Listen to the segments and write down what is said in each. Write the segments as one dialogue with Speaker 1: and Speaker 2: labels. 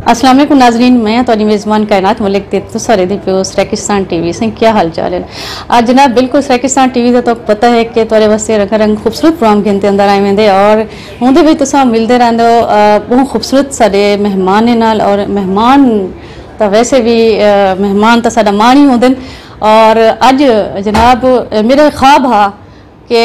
Speaker 1: अस्सलाम वालेकुम नाजरीन, मैं तुहाडी मेज़बान कायनात मलिक ते तुसां रहंदे पियो सरेकिस्तान टीवी से। क्या हाल चाल है? आज जनाब बिल्कुल सरेकिस्तान टीवी का तो पता है कि तुहाडे वास्ते रंग रंग खूबसूरत प्रोग्राम गिनते अंदर आए वेंदे और उंदे विच तुसां मिलदे रहिंदे हो बहुत खूबसूरत साडे मेहमान नाल। और मेहमान तो वैसे भी मेहमान तो साडा मान ही होंदे और अज जनाब मेरा ख्वाब हा कि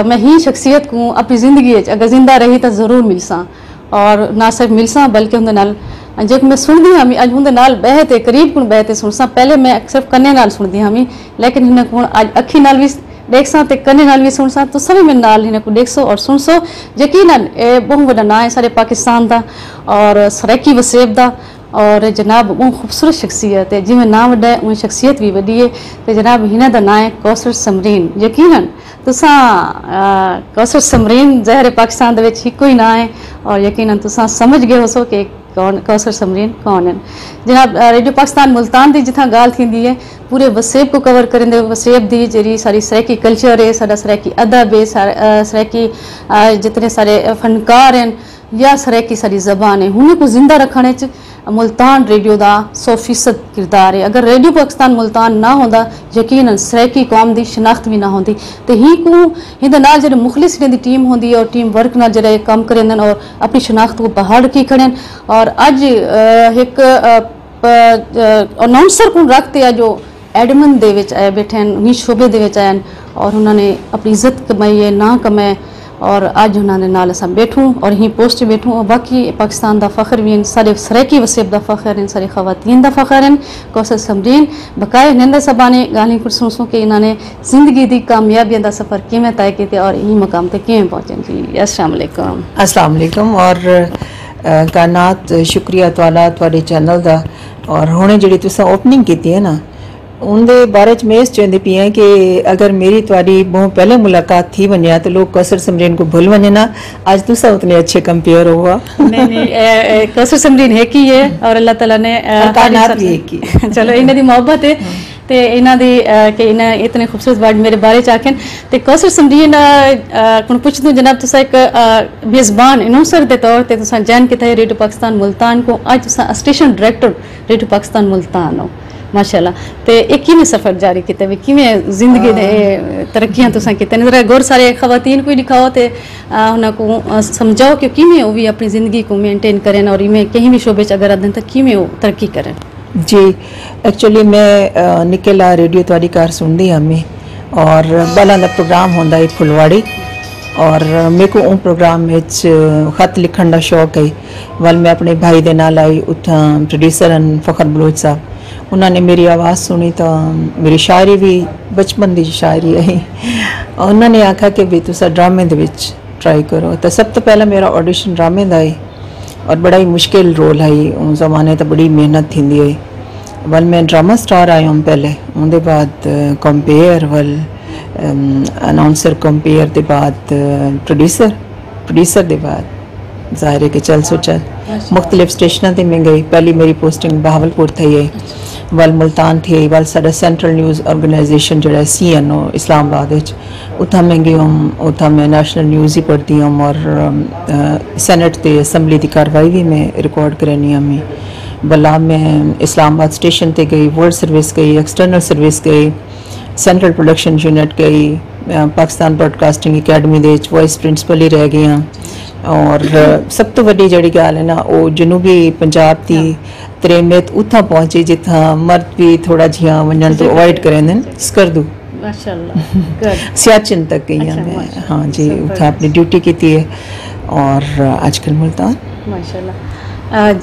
Speaker 1: मैं ही शख्सियत को अपनी ज़िंदगी अगर जिंदा रही तो ज़रूर मिलसा और ना सिर्फ मिलसा बल्कि उनके नाल जो मैं सुनती हमी अज उनके नाल बहते करीब को बहते सुनसा। पहले मैं सिर्फ कन्ने नाल सुनती हमी लेकिन हिन को अज अखी नाल भी देखसा ते कन्ने नाल भी सुनसा तो सभी में नाल हिन को देखसो और सुनसो। यकीनन बहुत बड़ा ना है सारे पाकिस्तान का और सराइकी वसेब का और जनाब बहुत खूबसूरत शख्सियत है जिमें ना वड्डा है उन शख्सियत भी वड्डी है। तो जनाब हिन का ना है कौसर समरीन। यकीनन तुसा कौसर समरीन ज़हर पाकिस्तान दे विच हिक्को ही ना है और यकीनन तुसा समझ गए हो सो कि कौन कौसर समरीन कौन है। जनाब रेडियो पाकिस्तान मुल्तान की जिथा गाल थी है पूरे वसेब को कवर करेंगे। वसेब की जी सारी सराइकी कल्चर है, सारा सराइकी अदब है, सराइकी जितने सारे फनकार हैं या सराइकी सारी जबान है उन्हें को जिंदा रखने मुल्तान रेडियो का 100% किरदार है। अगर रेडियो पाकिस्तान मुल्तान ना होंदा यकीनन सराइकी कौम की शनाख्त भी ना होंदी। तो ही को हिंदे नाल जो मुखलिस की टीम होंदी और टीम वर्क नाल जो काम करें और अपनी शनाख्त को बहाल रखी खड़े। और अज एक अनाउंसर को रखते हैं जो एडमिन दे विच आए बैठे हैं उन्हीं शोबे दे विच आए और उन्होंने अपनी इज्जत कमाई है ना कमाए और अज उन्होंने नाल अस बैठूँ और यहीं पोस्ट बैठूँ। और बाकी पाकिस्तान का फ़ख्र भी सारे सराइकी वसेब का फ़ख्र हैं, सारी खवातीन का फ़ख्र हैं। कौसर समरीन बकाए निंदा सबाने गाली कुछ सुनसूँ कि इन्होंने ज़िंदगी की कामयाबियों का सफ़र किमें तय किया और यही मकाम तक किमें पहुँचे जी। अस्सलाम वालेकुम।
Speaker 2: अस्सलाम वालेकुम और कायनात शुक्रिया तुहाडा तुहाडे चैनल का। और हुणे जिहड़ी तुसां ओपनिंग की है ना उनके बारे में मैं इस चाहती पी है कि अगर मेरी तुहाडी बहुत पहले मुलाकात थी वने तो लोग कौसर समरीन को भूल वने ना। आज तुसा उतने अच्छे कंपेयर हुआ
Speaker 1: नहीं कौसर समरीन है की है और अल्लाह ताला ने
Speaker 2: कायनात भी एक ही
Speaker 1: चलो इन्हां दी मोहब्बत है ते इन्हां दी कि इन्हां इतने खूबसूरत वर्ड मेरे बारे च आखन ते कौसर समरीन को पूछ दूं जनाब तुसा एक मेज़बान अनाउंसर के तौर पर तुसा जॉइन किया रेडियो पाकिस्तान मुल्तान को अज तुसा station director radio Pakistan Multan हो माशाल्लाह। तो एक किमें सफ़र जारी किया किमें जिंदगी दे तरक्कियां तुसा कितने जरा गौर सारे खवातीन को दिखाओ तो उनको समझाओ कि किमें वो भी अपनी ज़िंदगी को मेनटेन करें और इमें कहीं भी शोबे अगर आदन तो किमें वो तरक्की करें।
Speaker 2: जी एक्चुअली मैं निकला रेडियो तुहाडी कार सुनती हमें और बाला का प्रोग्राम होंदा है फुलवाड़ी और मेरे को उन प्रोग्राम में खत लिखण का शौक है। वाल मैं अपने भाई के नाल आई उतना प्रोड्यूसर फ़खर बलोच साहब उन्होंने मेरी आवाज़ सुनी तो मेरी शायरी भी बचपन की शायरी है उन्होंने आखा कि भी तुसा ड्रामे दे विच ट्राई करो। तो सब तो पहला मेरा ऑडिशन ड्रामे का है और बड़ा ही मुश्किल रोल है उस ज़माने तो बड़ी मेहनत थी है। वल मैं ड्रामा स्टार आई हूँ पहले उनके बाद कंपेयर वल अनाउंसर कंपेयर के बाद प्रोड्यूसर के बाद ज़ाहिर है कि चल सो चल मुख्तलिफ स्टेशनों पर मैं गई। पहली मेरी पोस्टिंग बहावलपुर थी है वल मुल्तान थी वल साडा सेंट्रल न्यूज़ ऑर्गेनाइजेशन जो CNO इस्लामाबाद उतना मैं गई हूँ। उतना मैं नेशनल न्यूज़ ही पढ़ती हूँ और सेनेट के असम्बली की कार्रवाई भी मैं रिकॉर्ड करनी हमें। बला मैं इस्लामाबाद स्टेशन ते गई, वर्ल्ड सर्विस गई, एक्सटर्नल सर्विस गई, सेंट्रल प्रोडक्शन यूनिट गई, पाकिस्तान ब्रॉडकास्टिंग अकेडमी दे वॉइस प्रिंसिपल ही रह गई हाँ। और सब तो वड्डी जड़ी गल है ना वो जनूबी पंजाब की त्रेमेत उतना पहुंची जिथा मर्द भी थोड़ा जिहा वजन तो अवॉइड करें स्कर्दू
Speaker 1: माशाल्लाह
Speaker 2: सियाचिन तक गई मैं। हाँ जी उतना अपनी ड्यूटी की थी और आजकल मुल्तान
Speaker 1: माशाल्लाह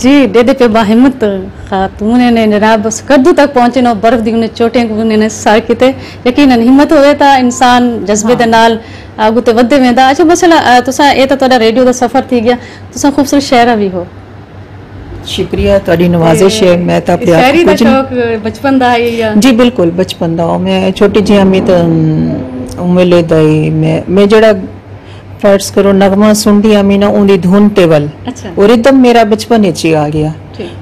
Speaker 1: जी दे पे बाहिम्मत खातून ने जनाब स्कर्दू तक पहुंचे ना बर्फ दी उन्हें चोटें को उन्हें सर किते यकीनन हिम्मत होवे ता इंसान जज्बे दे नाल आगू ते वधे वेंदा। अच्छा मसला तुसा ए तो तुहाडा रेडियो दा सफर थी गया तुसा खूबसूरत शायरा भी हो।
Speaker 2: शुक्रिया तुहाडी नवाजिश है। मैं तो अपने आप
Speaker 1: को शौक बचपन दा है या
Speaker 2: जी बिल्कुल बचपन दा मैं छोटी जी हमी तो उमेले दा मैं जड़ा फर्ज करो नगमा सुनती हमी ना उनकी धुन टेबल और रिदम मेरा बचपन ही आ गया।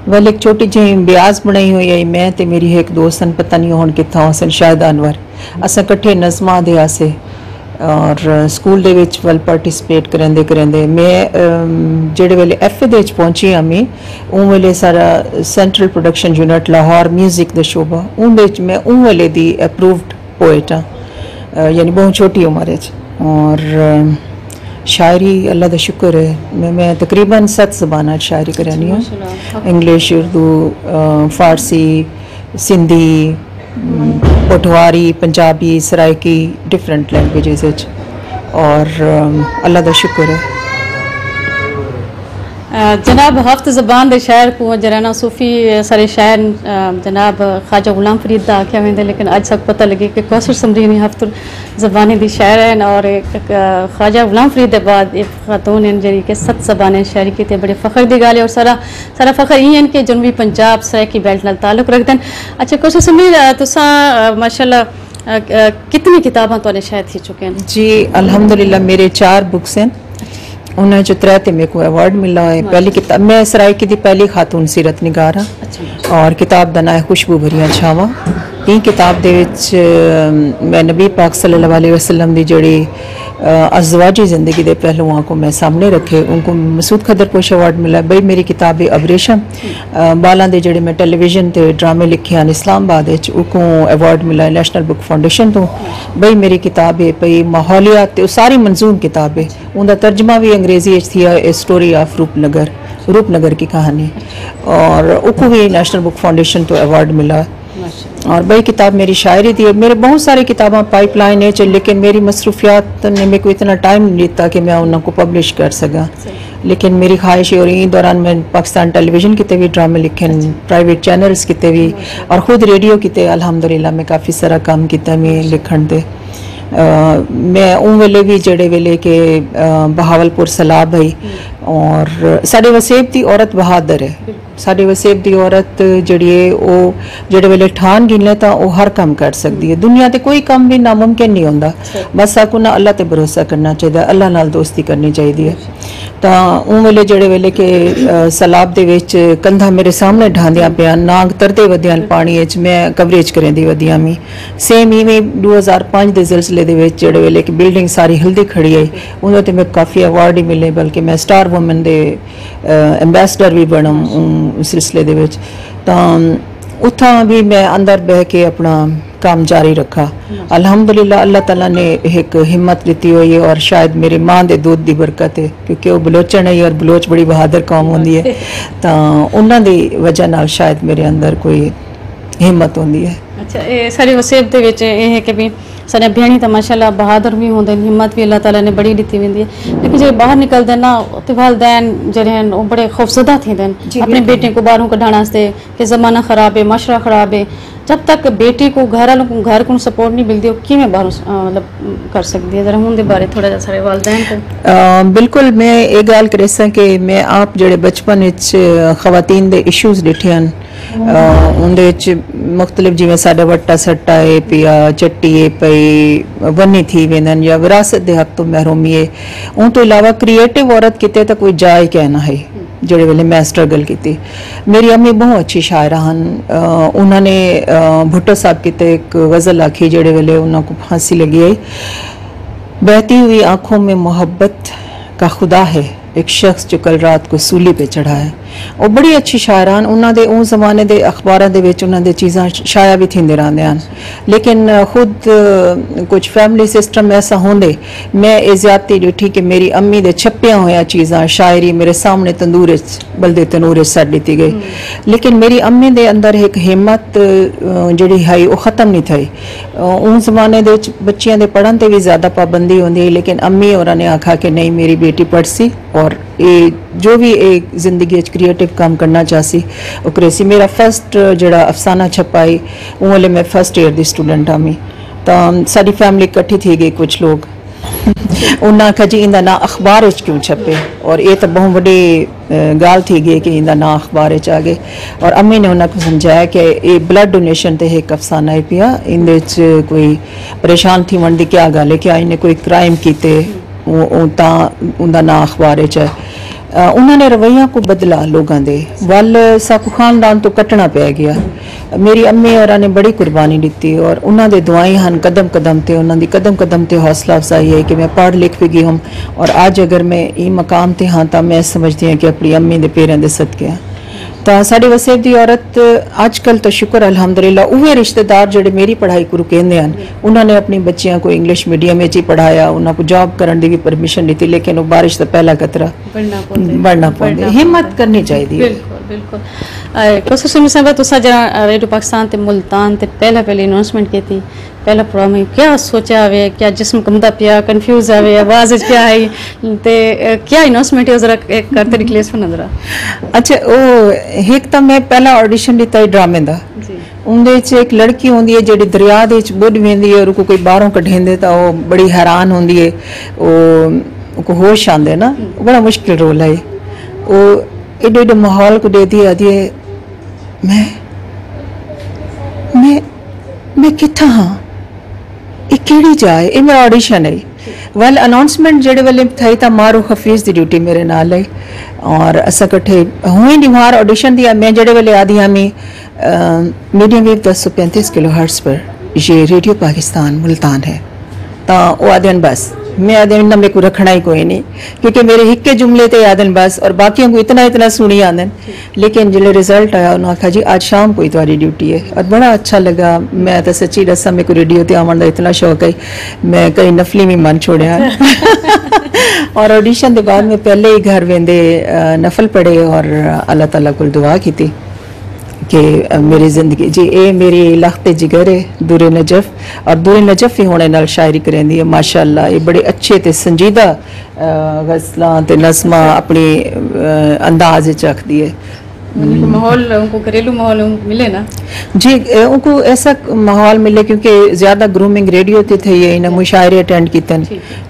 Speaker 2: वल एक छोटी जी ब्याज बनाई हुई है मैं ते मेरी एक दोस्त पता नहीं हुण कित्थों सन शायद अनवर असां कट्ठे नज़मा दे आसे और स्कूल दे विच वल पार्टिसिपेट करेंदे करेंदे मैं जेड़े वेले एफ ए दे पहुंची हाँ मैं उन वेले सारा central production unit Lahore music दा शोबा उन विच मैं उन वेले दी अप्रूव्ड पोएट हाँ यानी बहुत छोटी उम्र और शायरी अल्लाह दा शुक्र है मैं तकरीबन 7 ज़बानात शायरी करानी हूँ इंग्लिश उर्दू फ़ारसी सिंधी पोठवारी पंजाबी सराइकी डिफरेंट लैंग्वेजेस और अल्लाह दा शुक्र है।
Speaker 1: जनाब हफ्त ज़बान दे शायर को जराना सूफ़ी सारे शायर जनाब ख्वाजा गुलाम फरीद दा आख्या वेंदे लेकिन अज सब पता लगे कि कौसर समरीनी हफ्त ज़बानी दी शायर हैं और ख्वाजा गुलाम फरीद के बाद एक खातून हैं जी के 7 ज़बानें शायरी की बड़े फ़ख्र की गल है और सारा फ़ख्र ये है कि जनूबी पंजाब सराइकी बेल्ट नाल ताल्लुक रखते हैं। अच्छा कौसर समीर तुसा माशाल्लाह कितनी किताबां तुहाडे शायद थी चुके हैं? जी
Speaker 2: अल्हम्दुलिल्लाह मेरे 4 बुक्स हैं उन्हें जो 3 मेरे को अवार्ड मिला है। पहली किताब मैं सराइकी दी पहली खातून सीरत निगार हाँ और किताब दा नाम है खुशबू भरियां छावां। ई किताब दे विच मैं नबी पाक सल्लल्लाहु अलैहि वसल्लम दी जड़ी अज़वाजी ज़िंदगी के पहलुओं को मैं सामने रखे उनको मसूद खदरपोश अवार्ड मिला। बई मेरी किताब है अबरेशम बालां दे जड़े मैं टेलीविजन ते ड्रामे लिखे हैं इस्लामाबाद उनको अवार्ड मिला नेशनल बुक फाउंडेशन तो। बई मेरी किताब है पई माहौलियात सारी मंजूम किताब है उनका तर्जमा भी अंग्रेजी थी है स्टोरी ऑफ रूपनगर की कहानी और उनको भी नेशनल बुक फाउंडेशन तो अवार्ड मिला। और बई किताब मेरी शायरी थी। मेरे बहुत सारी किताबें पाइपलाइन है लेकिन मेरी मसरूफियात ने मेरे को इतना टाइम नहीं दिता कि मैं उनको पब्लिश कर सका। लेकिन मेरी ख्वाहिश है और इस दौरान मैं पाकिस्तान टेलीविजन किते भी ड्रामे लिखे प्राइवेट चैनल्स किते भी और खुद रेडियो किते अल्हम्दुलिल्लाह मैं काफ़ी सारा काम किया मैं लिखण दे। मैं उन वेले भी जड़े वेले के बहावलपुर सलाब है और साढ़े वसेब की औरत बहादुर है। साढ़े वसेब की औरत जड़ी है वो जड़े वेले ठान गिन तो वो हर काम कर सकती है। दुनिया ते कोई काम भी नामुमकिन नहीं होंदा बस आपको ना अल्लाह ते भरोसा करना चाहिए अल्लाह नाल दोस्ती करनी चाहिए। तो उन वेले जड़े वेले के सलाब दे विच कंधा मेरे सामने ढांदियां पिया नाग तरदे वधियां पानी मैं कवरेज करेंदी वधियां मी सेम इवें 2005 के जिलसिले दे विच जड़े वेले की बिल्डिंग सारी हिलदी खड़ी है उन्होंने तो मैं काफ़ी अवार्ड ही मिले बल्कि मैं स्टार वुमन दे एम्बेसडर भी बना उस सिलसिले दे विच। तो उथा भी मैं अंदर बह के अपना काम जारी रखा। अल्हम्दुलिल्लाह अल्लाह ताला ने एक हिम्मत दी हुई है और शायद मेरे माँ के दूध की बरकत है क्योंकि वो बलोचन है और बलोच बड़ी बहादुर कौम होंदी है तो उन्होंने वजह नाल शायद मेरे अंदर कोई हिम्मत होंदी है।
Speaker 1: अच्छा ये सारी वसेब दे विच ये है कि भी सारे भेणी तो माशाल्लाह बहादुर भी होंगे हिम्मत भी अल्लाह ताला ने बड़ी दी वेंदी है लेकिन जो बाहर निकलते ना तो वालदैन जड़े हैं वो बड़े खौफजदा थींदे अपने बेटे को बाहरों कढाने वास्ते कि ज़माना खराब है माशरा खराब है। जब तक बेटी को घर को सपोर्ट नहीं मिलती कि मैं बाहरों मतलब कर सकती है जरा उनके बारे थोड़ा जा सारे वालदैन को।
Speaker 2: बिल्कुल मैं ये गल कर कि मैं आप जड़े बचपन खवातीन दे इशूज़ डिठे हैं उनके मुख्तलिफ जिमें साढ़े वट्टा सट्टा है पिया चट्टी है पई वनी थी वेंदन या विरासत दे हक तो महरूमी है उन तो इलावा क्रिएटिव औरत किते तो कोई जाए कहना है जड़े वेले मैं स्ट्रगल की। मेरी अम्मी बहुत अच्छी शायरा हैं उन्होंने भुट्टो साहब किते एक गज़ल आखी जड़े वेले उन्होंने फांसी लगी है बहती हुई आँखों में मोहब्बत का खुदा है एक शख्स जो कल रात को सूली पे चढ़ा है। और बड़ी अच्छी शायरान उन्होंने उस जमाने के अखबारों के चीज़ा शाया भी थींदे रहंदे हैं लेकिन खुद कुछ फैमिली सिस्टम ऐसा होंदे मैं ये ज्यादती डिठी कि मेरी अम्मी दे छपिया हुआ चीज़ा शायरी मेरे सामने तंदूर बलदे तनूर सट दी गई लेकिन मेरी अम्मी दे अंदर एक हिम्मत जी है वो ख़त्म नहीं थी। उस जमाने दे बच्चियां दे पढ़न ते भी ज़्यादा पाबंदी होंदी लेकिन अम्मी और ने आखा कि नहीं मेरी बेटी पढ़ सी और ये जो भी एक जिंदगी क्रिएटिव काम करना चाहसी वो करेसी। मेरा फर्स्ट जड़ा अफसाना छपाई वो वाले मैं फर्स्ट ईयर दी स्टूडेंट हाँ मी तो सारी फैमिली इकट्ठी थी गई कुछ लोग उन्हें आखा जी इंदा ना अखबार क्यों छपे और ये तो बहुत बड़ी गाल थी गई कि इंदा ना अखबार आ गए और अम्मी ने उन्हें समझाया कि ये ब्लड डोनेशन ते एक अफसाना है पिया इंदे कोई परेशान थी वन दी क्या गल है क्या इन्हें कोई क्राइम किते उनका ना अखबार उन्होंने रवैया को बदला लोगों के वल साकू खानदान तो कटना पै गया मेरी अम्मी और ने बड़ी कुर्बानी दी और उन्होंने दुआएं हैं कदम कदम ते उन्होंने कदम कदम ते हौसला अफजाई है कि मैं पढ़ लिख भी गई हूँ और आज अगर मैं ये मकाम ते हाँ तो मैं समझती हूँ कि अपनी अम्मी के पैरों के सदके हाँ। तो साड़ी वसेब की औरत अजकल तो शुक्र अलहमदुलिल्लाह उहे रिश्तेदार जोड़े मेरी पढ़ाई को कहते हैं उन्होंने अपनी बच्चियों को इंग्लिश मीडियम में ही पढ़ाया उन्होंने जॉब करने की भी परमिशन दी लेकिन वो बारिश का पहला कतरा बढ़ना पौंदे हिम्मत करनी चाहिए।
Speaker 1: बिल्कुल बिल्कुल कोशिश में तुसा जरा रेडियो पाकिस्तान ते मुल्तान ते पहली अनाउंसमेंट की थी पहला प्रोग्राम है क्या सोचा आवे क्या जिस्म कमदा पिया कंफ्यूज आवे आवाज क्या है ते क्या अनाउंसमेंट है जरा करते निकले सुन जरा।
Speaker 2: अच्छा ओ एक तो मैं पहला ऑडिशन दिता है ड्रामे दा उनदे च एक लड़की होंदी है जेडी दरिया दे च बुड वेंदी है और को कोई बाहरों कढेंदे तो वो बड़ी हैरान होंदी है वो होश आंदे ना बड़ा मुश्किल रोल है वो एडे एडे माहौल को दे दिया दिए मैं किथा हाँ ये केड़ी जाए ये मेरा ऑडिशन है वेल अनाउंसमेंट जेडे वेले थी तो मारूफ हफीज़ की ड्यूटी मेरे नाल है और असा कट्ठे हुई निहार ऑडिशन दिया मैं जेडे वेले आदि हमें मीडियम वेव 1035 किलोहर्ट्ज़ पर ये रेडियो पाकिस्तान मुल्तान है तो वो आदन बस मैं आदन इन्ना मेरे को रखना ही कोई नहीं क्योंकि मेरे हिक्के जुमले ते आदन बस और बाकियों को इतना सुनी आदन लेकिन जिले रिजल्ट आया उन्होंने आखा जी आज शाम को तुम्हारी ड्यूटी है और बड़ा अच्छा लगा। मैं तो सच्ची दसा मेरे को रेडियो ते आवन का इतना शौक है मैं कई नफली में मन छोड़िया और ऑडिशन के बाद मैं पहले ही घर वेंदे नफल पढ़े और अल्लाह ताला को दुआ की कि मेरी ज़िंदगी जी ये मेरी लखते जिगर है दूर नजफ और दूर नजफ ही होने नाल शायरी करेंदी है माशाअल्लाह ये बड़े अच्छे ते संजीदा गज़लां ते नज़्मां अपनी अंदाज च रखती है।
Speaker 1: माहौल उनको घरेलू माहौल मिले ना
Speaker 2: जी उनको ऐसा माहौल मिले क्योंकि ज़्यादा ग्रूमिंग रेडियो ते थी है इन्हें मुशायरे अटेंड किए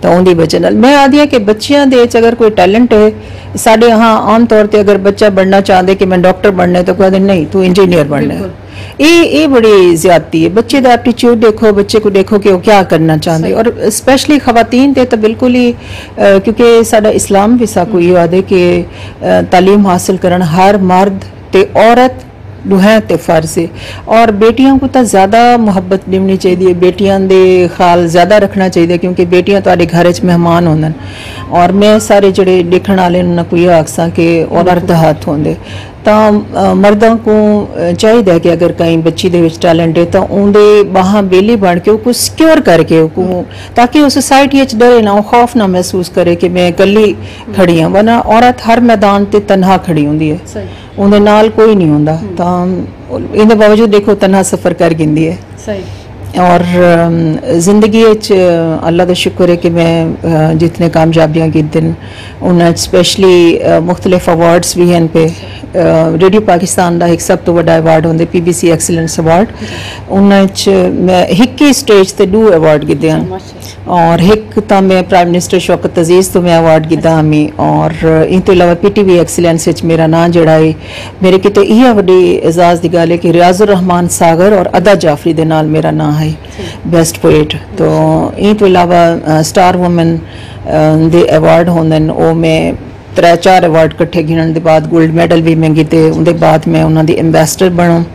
Speaker 2: तो उनकी वजह नाल मैं आदि हाँ कि बच्चियां दे अगर कोई टैलेंट है साढ़े यहाँ आम तौर पर अगर बच्चा बनना चाहते कि मैं डॉक्टर बनना है तो कहते नहीं तू इंजीनियर बनना है ये बड़ी ज्यादती है। बच्चे का एप्टीट्यूड देखो बच्चे को देखो कि वो क्या करना चाहते और स्पेशली खवातीन ते तो बिल्कुल ही क्योंकि साडा इस्लाम भी साकू ये आदे कि तालीम हासिल करना हर मर्द ते औरत दुहें ते फर्ज है और बेटियों को तो ज़्यादा मुहब्बत देनी चाहिए बेटियां दे ख्याल ज़्यादा रखना चाहिए क्योंकि बेटियां तुहाडे घर च मेहमान होंदन और मैं सारे जड़े देखने वाले उन्होंने कोई आखसा कि औरत हाथ होंदे तो मर्दों को चाहिए कि अगर कहीं बच्ची दे विच टैलेंट है तो उनके बाहां बेली बन के उसको सिक्योर करके ताकि वो सोसाइटी डरे ना खौफ ना महसूस करे कि मैं कली खड़ी हाँ वरना औरत हर मैदान ते तनहा खड़ी होंदी है उनके नाल कोई नहीं होंदा तो इनके बावजूद देखो तनहा सफ़र कर गिंदी है और ज़िंदगी अल्लाह का शुक्र है कि मैं जितने कामयाबियाँ की दिन उन्हें स्पेशली मुख्तलिफ अवार्ड्स भी हैं पे रेडियो पाकिस्तान का एक सब तो बड़ा अवार्ड होंगे PBC एक्सीलेंस अवार्ड उन्हें मैं हिक्की स्टेज ते 2 अवार्ड गिते हैं और एक तो मैं प्राइम मिनिस्टर शौकत अजीज़ तो मैं अवार्ड गिता हमें और इन तो अलावा PTV एक्सीलेंस मेरा नाम जड़ा है मेरे किते यह वड्डी एजाज़ की गल है कि रियाजुर रहमान सागर और अदा जाफरी दे नाल मेरा नाम है बेस्ट पोएट तो इन तो अलावा स्टार वुमन दे अवार्ड होंदे वो मैं 3-4 अवार्ड कट्ठे गिनने के बाद गोल्ड मेडल भी मैं गिते उनके बाद मैं उन्होंने एम्बेसडर बना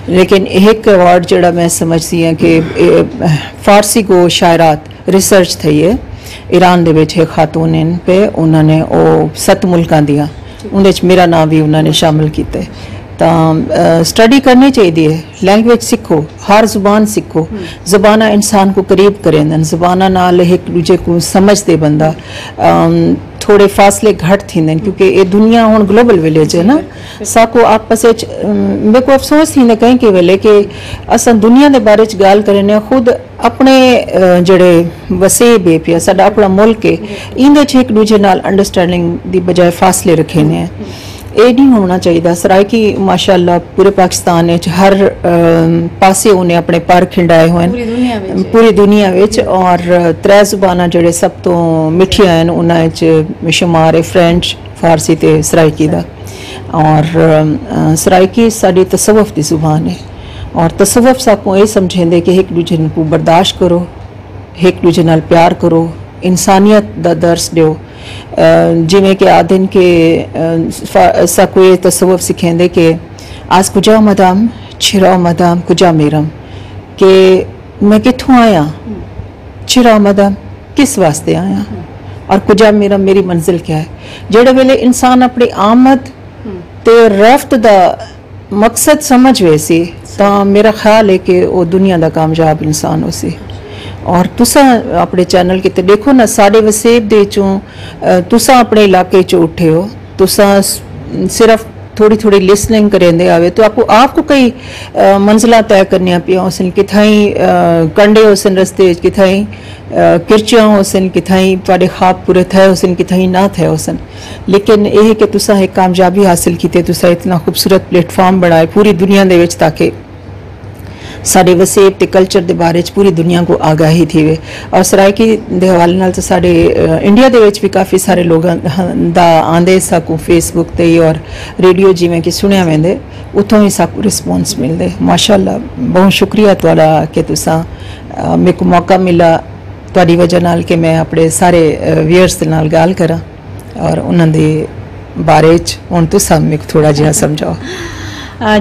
Speaker 2: लेकिन एक अवार्ड जड़ा मैं समझती हूँ कि फारसी को शायरात रिसर्च थी है ईरान दे एक खातून इन पे उन्होंने वो 7 मुल्कां दिया उन्हें मेरा नाम भी उन्होंने शामिल किया तो स्टडी करनी चाहिए लैंग्वेज सीखो हर जुबान सीखो ज़बाना इंसान को करीब करें ज़बाना नाल एक दूजे को समझते बंदा थोड़े फासले घट थींदे क्योंकि ये दुनिया हुण ग्लोबल विलेज है ना साको आपस मेरे को अफसोस थी कहीं के वेले कि अस दुनिया के बारे च गाल करें खुद अपने जड़े वसेब है पिया साडा अपना मुल्क है इंदे च एक दूजे नाल अंडरस्टैंडिंग दी बजाय फासले रखे ने ये नहीं होना चाहिए। सराइकी माशाअल्लाह पूरे पाकिस्तान हर पासे उन्हें अपने पर खिंडाए हुए पूरी दुनिया विच और 3 जुबाना जड़े सब तो मिठिया हैं उन्हें शुमार है फ्रेंच फारसी ते सराइकी दा और सराइकी साड़ी तसव्वुफ की जुबान है और तसव्वुफ साको ये समझेंदे कि एक दूजे को बर्दाश्त करो एक दूजे नाल प्यार करो इंसानियत दा दर्स दो जिमें कि आदिन के साको ये तसव्वुफ सिखेंदे कि आज कुजा मदाम छिरा मदाम कुजा मेरम कि मैं कित्थों आया, छिरा मदाम किस वास्ते आया और कुजा मेरा मेरी मंजिल क्या है। जेड़े वेले इंसान अपनी आमद ते रफ्त दा मकसद समझ वैसी तो मेरा ख्याल है कि वो दुनिया दा कामयाब इंसान हो सी। और तुसा अपने चैनल किते देखो ना, साढ़े वसेब दे चों तुसा अपने इलाके चो उठे हो, तुसा सिर्फ थोड़ी थोड़ी लिसनिंग करेंदे आवे तो आपको कई मंजिला तय करनिया पिया होसन, किथाई कंडे होसन रस्ते, किथाई किरचियां होसन, किथाई तुहाडे ख्वाब पूरे थे होसन, किथाई ना थे होसन। लेकिन यह है कि तुसा एक कामयाबी हासिल की, तुसा इतना खूबसूरत प्लेटफॉर्म बनाए पूरी दुनिया दे विच ताकि साढ़े वसेब ते कल्चर दे बारे च पूरी दुनिया को आगाही थी वे। और सराइकी दे हवाले नाल तो साढ़े इंडिया दे विच भी काफ़ी सारे लोग दा आंदे साकू फेसबुक ते और रेडियो जिवें कि सुनिया वेंदे, उतों ही साकू रिस्पॉन्स मिलदे। माशाअल्लाह बहुत शुक्रिया तुहाडा कि तुसा मेरे को मौका मिला तुहाडी वजह नाल कि मैं अपने सारे व्यूअर्स दे नाल गल करां और उन्हां दे बारे च हुण तुसा मेरे थोड़ा जिहा समझाओ।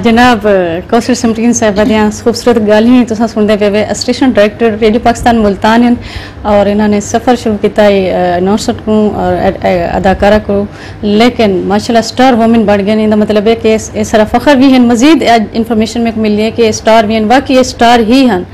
Speaker 1: जनाब कौसर समरीन साहब दियां खूबसूरत गालियां तुसां सुनदे पे वे station director radio Pakistan Multan और इन्होंने सफ़र शुरू किया अनाउंसर को और अदाकारा को, लेकिन माशाल्लाह स्टार वुमेन बढ़ गए। इनका मतलब है कि इस सारा फ़ख्र भी हैं। मजीद इन्फॉर्मेशन में मिली है कि स्टार भी हैं, वाकई स्टार ही हैं,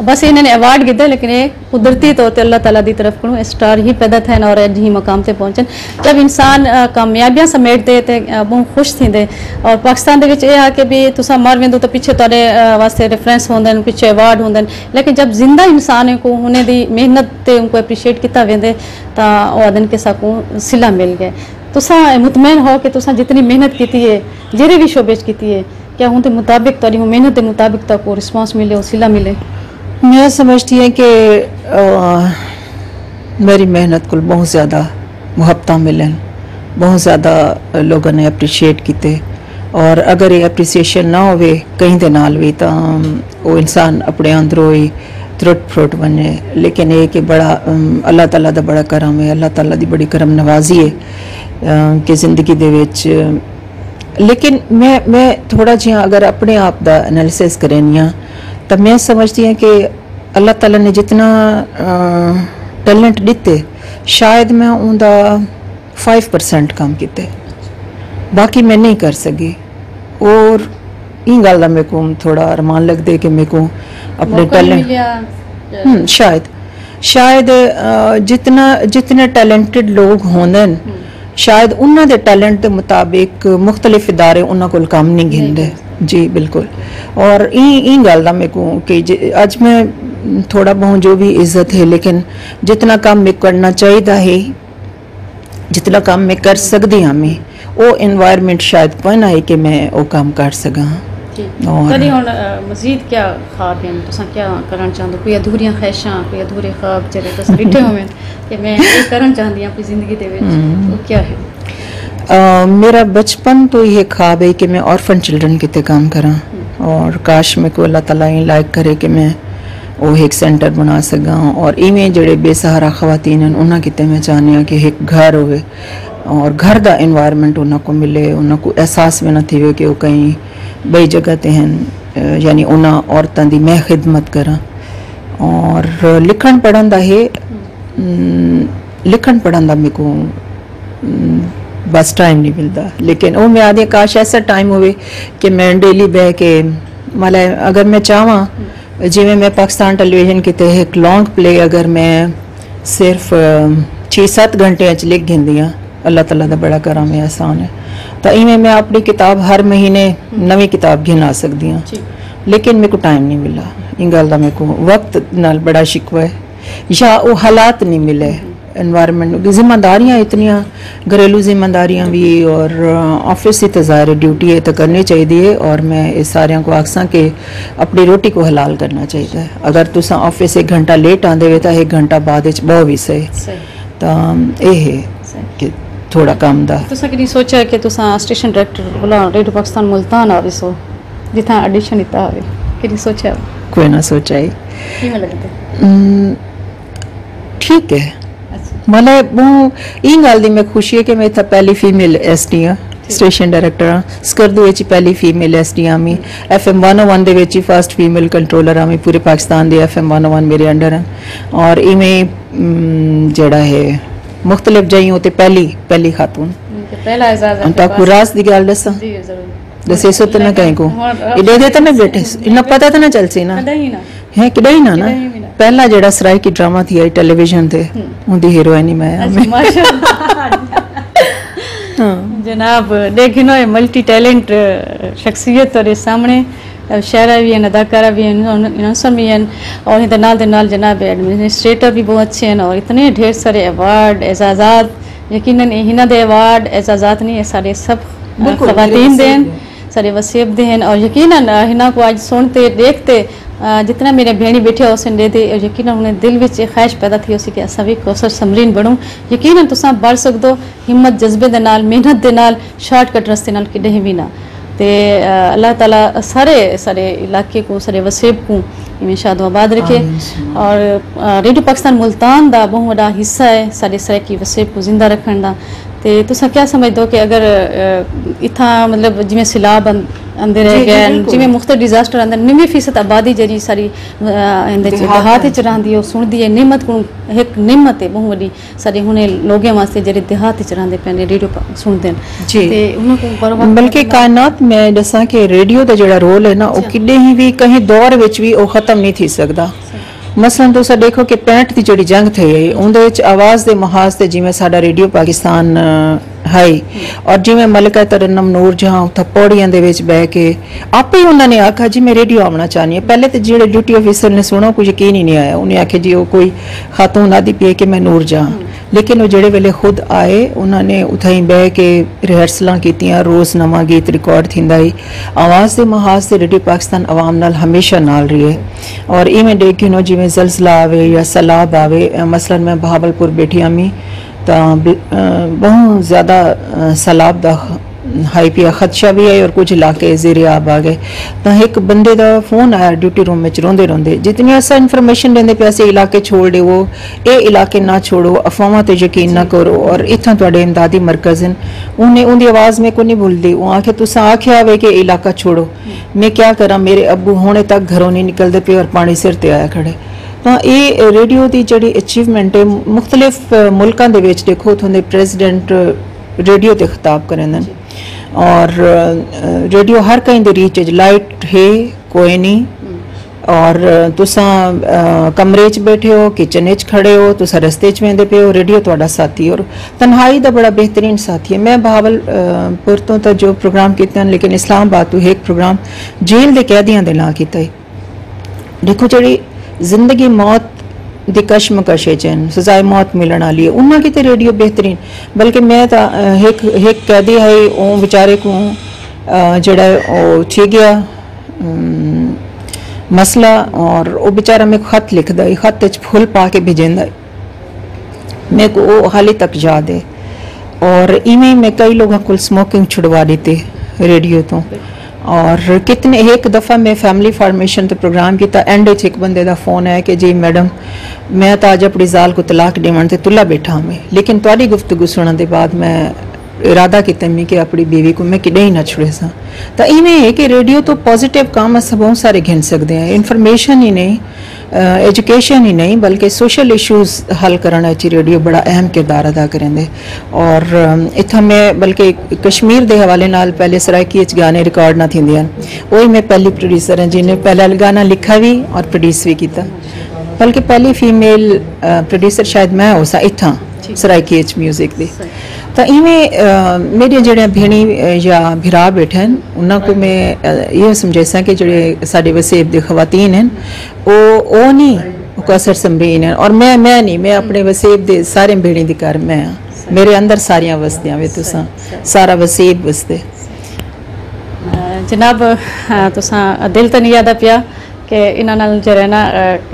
Speaker 1: बस इन्होंने अवार्ड गिद्दा लेकिन ये कुदरती तौर पर अल्लाह ताला की तरफ को स्टार ही पैदा थे और अज ही मकाम से पहुँचन। जब इंसान कामयाबियां समेटते तो बहुत खुश थी। और पाकिस्तान के भी तुसा मर वेंदो तो पिछे तुहाडे वास्ते रेफरेंस होंदे, पिछे अवार्ड होंदे, लेकिन जब जिंदा इंसान को उन्हें दी मेहनत ते उनको एप्रीशिएट किया वेंदे तो वो आदन के साकू सिला मिल गए। तुसा मुतमैन हो कि तुसा जितनी मेहनत की है जेरे भी शोबे की है, क्या उनके मुताबिक तुहाडी मेहनत के मुताबिक तक को रिस्पॉन्स मिले, वो सिला मिले?
Speaker 2: मैं समझती हूँ कि मेरी मेहनत को बहुत ज़्यादा मुहब्बत मिलन, बहुत ज़्यादा लोगों ने अप्रीशिएट किए। और अगर ये अप्रीसीएशन ना होवे कहीं दे नाल भी तो वो इंसान अपने अंदरों ही त्रुट फुट बने। लेकिन ये कि बड़ा अल्लाह ताला दा बड़ा करम है, अल्लाह ताला दी बड़ी करम नवाजी है कि ज़िंदगी दे विच। लेकिन मैं थोड़ा जिहा अगर अपने आप दा एनालिसिस करनी तो मैं समझती हूँ कि अल्लाह ताला ने जितना टैलेंट दिते शायद मैं उनका 5% काम किते, बाकी मैं नहीं कर सकी। और इन गल मेरे को थोड़ा अरमान लगते कि मेरे को अपने टैलेंट शायद जितने टैलेंटेड लोग होंदे शायद उन्होंने दे टैलेंट के मुताबिक मुख्तलिफ इदारे उन्होंने को काम नहीं गिनते। जी बिल्कुल। और इन गल का मेरे को कि अज मैं थोड़ा बहुत जो भी इज्जत है, लेकिन जितना काम मैं करना चाहिए है, जितना काम मैं कर सकती हाँ, मैं वो एनवायरनमेंट शायद पना है कि मैं वो काम कर सका।
Speaker 1: और मजीद क्या ख्वाब हैं, तुसा क्या करना चाहते हो? कोई अधूरियां ख्वाहिशां, कोई अधूरे ख्वाब जेरे तुस डिठे होवे कि मैं ये करना चाहती हूं अपनी जिंदगी दे विच, वो क्या है?
Speaker 2: मेरा बचपन तो ये ख्वाब है कि मैं ऑर्फन चिल्ड्रन किते काम करा और काश मैं को अल्लाह ताला ही लायक करे कि मैं वो एक सेंटर बना सका। और इवें जड़े बेसहारा खवातीन हैं उन्हें किते मैं चाहनी कि एक घर होवे और घर का एनवायरनमेंट उन्होंने को मिले, उन्होंने को एहसास भी ना थी कि वो कहीं बई जगह ते हैं, यानी उन्होंने औरतों की मैं खिदमत करा। और लिखन पढ़न का है, लिखन पढ़न का मेरे को बस टाइम नहीं मिलता, लेकिन वो मैं आदि काश ऐसा टाइम होवे कि मैं डेली बह के मतलब अगर मैं चाहवा जिमें मैं पाकिस्तान टेलीविजन की एक लॉन्ग प्ले अगर मैं सिर्फ 6-7 घंटे लिख गिनदी हाँ, अल्लाह ताला दा बड़ा करम है, एहसान है। तो इवें मैं अपनी किताब हर महीने नवी किताब गिना सकती हाँ, लेकिन मेरे को टाइम नहीं मिला। इन गल का मेरे को वक्त नाल बड़ा शिकवा है या वो हालात नहीं मिले, एनवायरनमेंट जिम्मेदारियाँ इतनियाँ घरेलू जिम्मेदारियाँ भी और ऑफिस ही तो ज़ाहिर ड्यूटी है तो करनी चाहिए। और मैं इस सारियां को आखसा कि अपनी रोटी को हलाल करना चाहिए। अगर तुसा ऑफिस 1 घंटा लेट आंदे तो 1 घंटा बाद बहुत भी सही। तो यह है कि थोड़ा कम दा
Speaker 1: तुसा कदी सोचा कि तुसा स्टेशन डायरेक्टर बोला रेडियो पाकिस्तान मुल्तान आ सो जिथा ऑडिशन इता आवे, कदी सोचा?
Speaker 2: कोई ना सोचा ही।
Speaker 1: किवें लगदा?
Speaker 2: ठीक है, मतलब वो इन गल दी मैं खुशी है कि मैं इतना पहली फीमेल एसडी हाँ स्टेशन डायरेक्टर हाँ स्कर्दू विच पहली फीमेल एसडी आमी FM 101 they which first female controller आमी पूरे पाकिस्तान दे FM 101 मेरे अंडर हैं और इवें जड़ा है मुख्तलिफ जगहों ते पहली खातून
Speaker 1: पहला एजाज
Speaker 2: अंता कुरास दी गल दसा
Speaker 1: जी जरूर
Speaker 2: दसे सो तो ना कहीं को इधर दे तो ना बेटे इन्ना पता तो ना चल सी ना है किडा ही ना पहला जड़ा सराइकी ड्रामा थी आई टेलीविजन ते उनदी हीरोइन ही मैं
Speaker 1: जनाब देखिनो मल्टी टैलेंट शख्सियत और सामने शायरा भी हैं अदाकारा भी हैं अनाउंसर भी हैं और इधर नाल जनाब एडमिनिस्ट्रेटर भी बहुत अच्छे हैं और इतने ढेर सारे अवार्ड एजाज़ात यकीनन हिना दे अवार्ड एजाज़ात नहीं है सारे सब खवातीन देन सारे वसीब देन और यकीनन हिना को आज सुनते देखते जितना मेरे भेणी बैठे उसे देते यकीनन उन्हें दिल में ख्वाहिश पैदा थी उसी के असा भी कौसर समरीन बढ़ूँ यकीनन तुसा बढ़ सकदो हिम्मत जज्बे दे नाल मेहनत दे नाल शॉर्टकट रस्ते नाल किडे भी ना ते अल्लाह ताला सारे इलाके को सारे वसीब को इवें शादोआबाद रखे और रेडियो पाकिस्तान मुल्तान दा बहुत बड़ा हिस्सा है सारे सराइकी वसीब को जिंदा रखने दा ते तुसा क्या समझ दो कि अगर इतना मतलब जिमें सैलाब अंदर रह गए जिमें मुख्तलिफ डिजास्टर अंदर 90% आबादी जरी सारी देहात च रही है सुनती है नियमत को एक नियमत है बहुत बड़ी सारी हुने लोगों वास्ते जरी देहात च रहिंदे पे रेडियो सुनते हैं ते उनको
Speaker 2: बल्कि कायनात में दसा कि रेडियो का जो रोल है ना वो किडे ही भी कहीं दौर विच भी वो खत्म नहीं थी सकता मसलन तुसा देखो कि 65 की जी जंग थी उन्हें आवाज़ के महाज से जिमें साडा रेडियो पाकिस्तान है और जिमें मलिका तरन्नम नूर जहां उत पौड़ियां दे विच बह के आपे ही उन्होंने आखा जी मैं रेडियो आना चाहनी है पहले तो जो ड्यूटी ऑफिसर ने सुना कोई यकीन ही नहीं आया उन्हें आखे जी वो कोई खातून आदि पे कि मैं नूर जा लेकिन वो जेड़े वेले खुद आए उन्होंने उथाई बह के रिहर्सलां कीतियां रोज़ नवा गीत रिकॉर्ड थींदा ही आवाज़ के महाज से रेडियो पाकिस्तान आवाम नाल हमेशा नाल रही है और इवें देखी नो जिमें जलजला आवे या सैलाब आवे मसलन मैं बहावलपुर बैठी आमी तो बहुत ज़्यादा सैलाब दा हाई पिया खदशा भी है और कुछ इलाके ज़ेरे आब आ गए तो एक बंदे का फोन आया ड्यूटी रूम में रोंदे रोंदे जितनी असा इन्फॉर्मेशन देंगे पे ऐसे इलाके छोड़ देवो ये इलाके ना छोड़ो अफवाहों ते यकीन ना करो और इतना तुहाडे इमदादी मरकज़ हैं उन्हें उनकी आवाज़ में को नहीं भूलती वो आखे तुसा आख्या वे कि इलाका छोड़ो मैं क्या करा मेरे अब्बू होने तक घरों नहीं निकलते पे और पानी सिर ते आया खड़े तो ये रेडियो की जी अचीवमेंट है मुख्तलिफ मुल्कों के देखो उन्होंने प्रेजिडेंट रेडियो ते खिताब करें और रेडियो हर कहीं दी रीच लाइट है कोई नहीं और तुसा कमरे च बैठे हो किचन च खड़े हो तुसा रस्ते च वेंदे पे हो रेडियो तुहाडा साथी और तन्हाई दा बड़ा बेहतरीन साथी है मैं बहावलपुर तो जो प्रोग्राम किए लेकिन इस्लामाबाद तो एक प्रोग्राम जेल के कैदियों के नाम किया देखो जी जिंदगी मौत दी कशमकश सजाए मौत मिलने वाली है उन्होंने की रेडियो बेहतरीन बल्कि मैं तो एक कैदी है वो बेचारे को जड़ा थी गया मसला और वो बेचारा मेरे को खत लिखता है खत फुल पा के भेजेंदा मेरे को वो हाली तक याद है और इवें मैं कई लोगों को स्मोकिंग छुड़वा दी थी रेडियो तो और कितने एक दफ़ा मैं फैमिली फार्मेशन तो प्रोग्राम किया एंड एक बंदे का फोन आया कि जी मैडम मैं तो अज अपनी जाल को तलाक देवन से तुला बैठा मैं लेकिन तुहाडी गुफ्तगू सुनने के बाद मैं इरादा किया मैं कि अपनी बीवी को मैं किडे ही ना छुड़े सा तो इवें है कि रेडियो तो पॉजिटिव काम अस बहुत सारे गिन सकते हैं इन्फॉर्मेशन ही नहीं एजुकेशन ही नहीं बल्कि सोशल इशूज़ हल करने रेडियो बड़ा अहम किरदार अदा करेंगे और इतना मैं बल्कि कश्मीर के हवाले नाल पहले सराइकी गाने रिकॉर्ड ना थी वही मैं पहली प्रोड्यूसर हैं जिन्हें पहला गाना लिखा भी और प्रोड्यूस भी किया बल्कि पहली फीमेल प्रोड्यूसर शायद मैं हो सा इतना सराइकी म्यूजिक की तो इवें मेरे जोड़े भेणी या भिरा बैठे हैं उन्होंने मैं ये समझा कि जोड़े साढ़े वसेब के खवातीन हैं वो नहीं कसर समरीन है और मैं नहीं मैं अपने वसेब के सारे भेड़ी की घर मैं मेरे अंदर सारिया वसदियाँ वे तुसा सारा वसेब वसते
Speaker 1: जनाब तुसा दिल तो नहीं यादा पिया कि इन्होंने जो है ना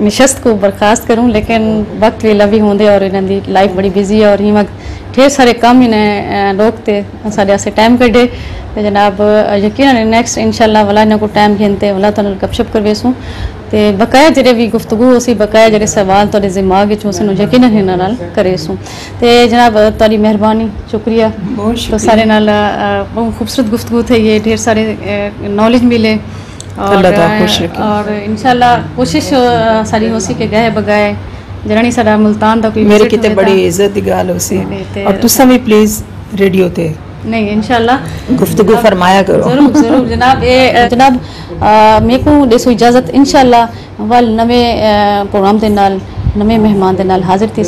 Speaker 1: निशस्त को बर्खास्त करूँ लेकिन वक्त वेला भी होंगे और इन्हों की लाइफ बड़ी बिजी है और ही वक्त ढेर सारे काम इन्हें लोग थे साढ़े से टाइम कढ़े तो जनाब यकीन नेक्स्ट इंशाल्लाह वाला इन्हें को टाइम घेनते वाला तो गपशप करवेसूँ ਤੇ ਬਕਾਇਆ ਜਿਹੜੇ ਵੀ ਗੁਫ਼ਤਗੂ ਅਸੀਂ ਬਕਾਇਆ ਜਿਹੜੇ ਸਵਾਲ ਤੁਹਾਡੇ ਦਿਮਾਗ ਵਿੱਚ ਉਸ ਨੂੰ ਯਕੀਨਨ ਇਹਨਾਂ ਨਾਲ ਕਰੇ ਸੋ ਤੇ ਜਨਾਬ ਤੁਹਾਡੀ ਮਿਹਰਬਾਨੀ शुक्रिया तो सारे नाल बहुत खूबसूरत गुफ्तगू थे ये ढेर सारे नॉलेज मिले और इंशाल्लाह कोशिश सारी हो सी के गए बगाए जरानी सारा मुल्तान दा कोई
Speaker 2: मेरे किते बड़ी इज्जत दी गल हो सी और तुसा भी प्लीज रेडियो ते नहीं
Speaker 1: इंशाल्लाह
Speaker 2: गुफ्तगू फरमाया करो
Speaker 1: जरूर जरूर जनाब ये जनाब मेरे को देसो इजाजत इंशाल्लाह वल नवे प्रोग्राम दे नाल नवे मेहमान दे नाल हाजिर थी।